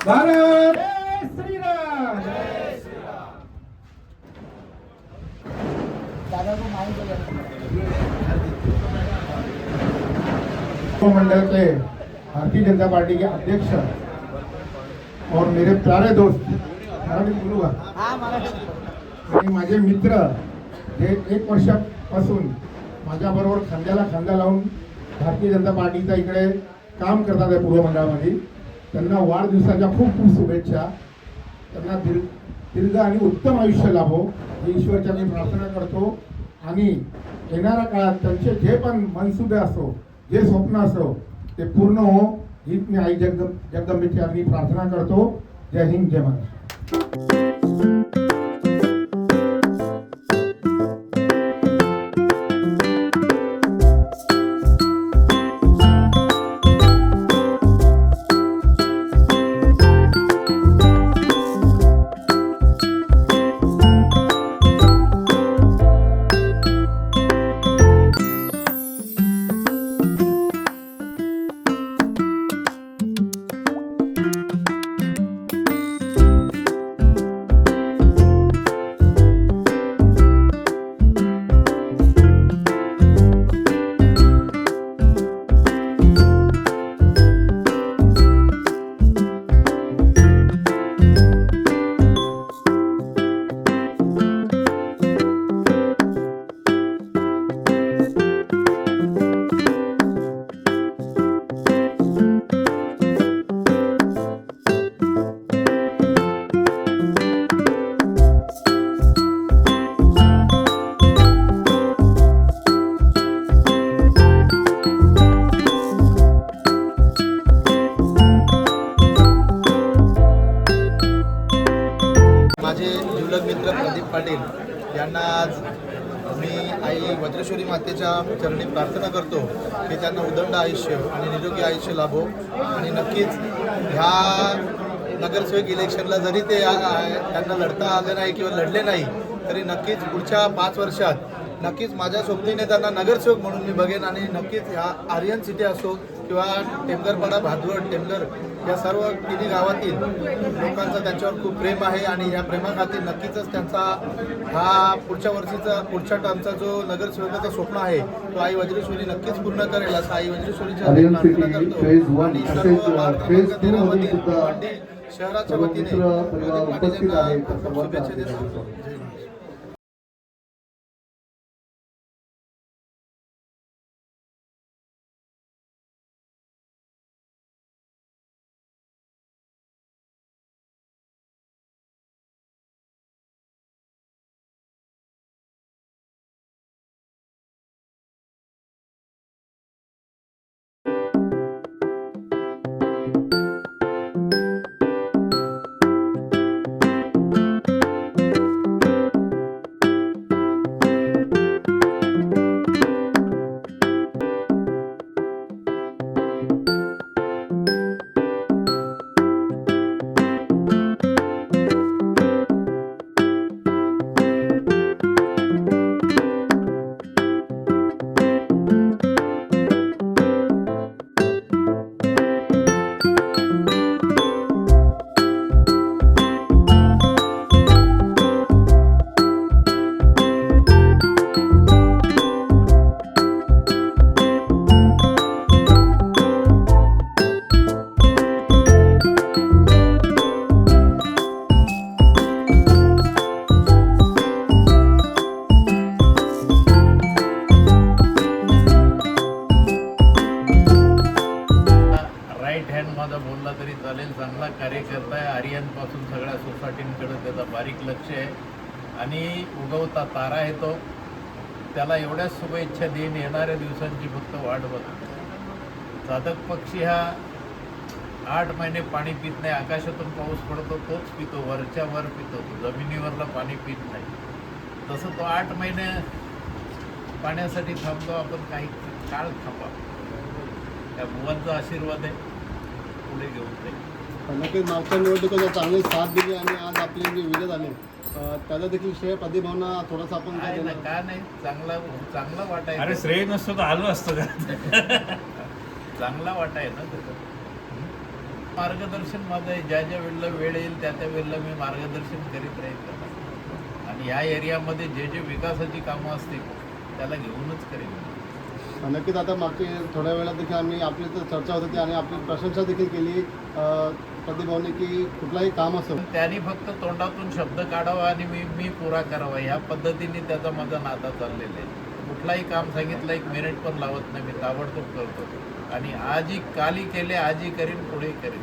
भारत श्रीराम। मंडल के Bharatiya Janata party के अध्यक्ष और मेरे प्यारे दोस्त मराठी बोलूगा आणि माझे मित्र जे 1 वर्षापासून माझ्याबरोबर खांद्याला खांदा लावून भारतीय जनता पार्टीचा इकडे काम करतात आहे पूर्व मंडळामध्ये, त्यांना वाढदिवसाच्या खूप खूप शुभेच्छा। त्यांना दीर्घ आणि उत्तम आयुष्य लाभो ही ईश्वरच्या मी प्रार्थना करतो आणि येणाऱ्या काळात त्यांचे जे पण मनसुबे असो, जे स्वप्न असो ते पूर्ण हो हीच मी आई जगदंबेची आम्ही प्रार्थना करतो। जय हिंद, जय महाराष्ट्र। माझे जिवलग मित्र प्रदीप पाटील यांना आज मी आई वज्रेश्वरी मातेच्या चरणी प्रार्थना करतो की त्यांना उदंड आयुष्य आणि निरोगी आयुष्य लाभो आणि नक्कीच ह्या नगरसेवक इलेक्शनला जरी ते त्यांना लढता आले नाही किंवा लढले नाही तरी नक्कीच पुढच्या 5 वर्षात नक्कीच माझ्या सोबतीने त्यांना नगरसेवक म्हणून मी बघेन आणि नक्कीच ह्या आर्यन सिटी असो किंवा टेमघरपाडा, भादवड, टेमघर या सर्व तिन्ही गावातील लोकांचं त्यांच्यावर खूप प्रेम आहे आणि या प्रेमाखातीर नक्कीच त्यांचा हा पुढच्या टर्मचा जो नगरसेवकाचा स्वप्न आहे तो आई वज्रेश्वरी नक्कीच पूर्ण करेल असं आई वज्रेश्वरीच्या प्रार्थना करतो आणि सर्व शहराच्या वतीने शुभेच्छा देतो। बोलला तरी चालेल, चांगला कार्यकर्ता आहे। आर्यनपासून सगळ्या सोसायटींकडे त्याचा बारीक लक्ष आहे आणि उगवता तारा आहे तो। त्याला एवढ्याच शुभेच्छा देईन, येणाऱ्या दिवसांची फक्त वाट बघतो। साधक पक्षी हा 8 महिने पाणी पित नाही, आकाशातून पाऊस पडतो तोच पितो, वरच्या वर पितो, जमिनीवरला पाणी पित नाही। तसं तो 8 महिने पाण्यासाठी थांबतो, आपण काही काळ थांबा। त्या भगवानचा आशीर्वाद आहे, पुढे घेऊन जाईल. नक्कीच मागच्या निवडणुकीला चांगली साथ दिली आणि आज आपले जे विजय झाले त्याचा देखील श्रेय प्रदीप भाऊंना थोडासा आपण काय काय ना देणार? का नाही चांगला वाटा आहे. अरे श्रेय नसतं तर आलो असतं का? चांगला वाटा आहे ना त्याचा. मार्गदर्शन माझं आहे. ज्या ज्या वेळेला वेळ येईल त्या त्या वेळेला मी मार्गदर्शन करीत राहील त्याला. आणि या एरियामध्ये जे जे विकासाची कामं असतील त्याला घेऊनच करेन. नक्कीच आता मागच्या थोड्या वेळात देखील आम्ही आपली तर चर्चा होत होती आणि आपली प्रशंसा देखील केली प्रदीप भाऊने की कुठलाही काम असो त्यांनी फक्त तोंडातून शब्द काढावा आणि मी पुरा करावा ह्या पद्धतीने त्याचा माझा नाता चाललेला आहे. कुठलाही काम सांगितलं 1 मिनिट पण लावत नाही. मी ताबडतोब करतो आणि आजही कालही केले, आजही करीन, पुढेही करीन.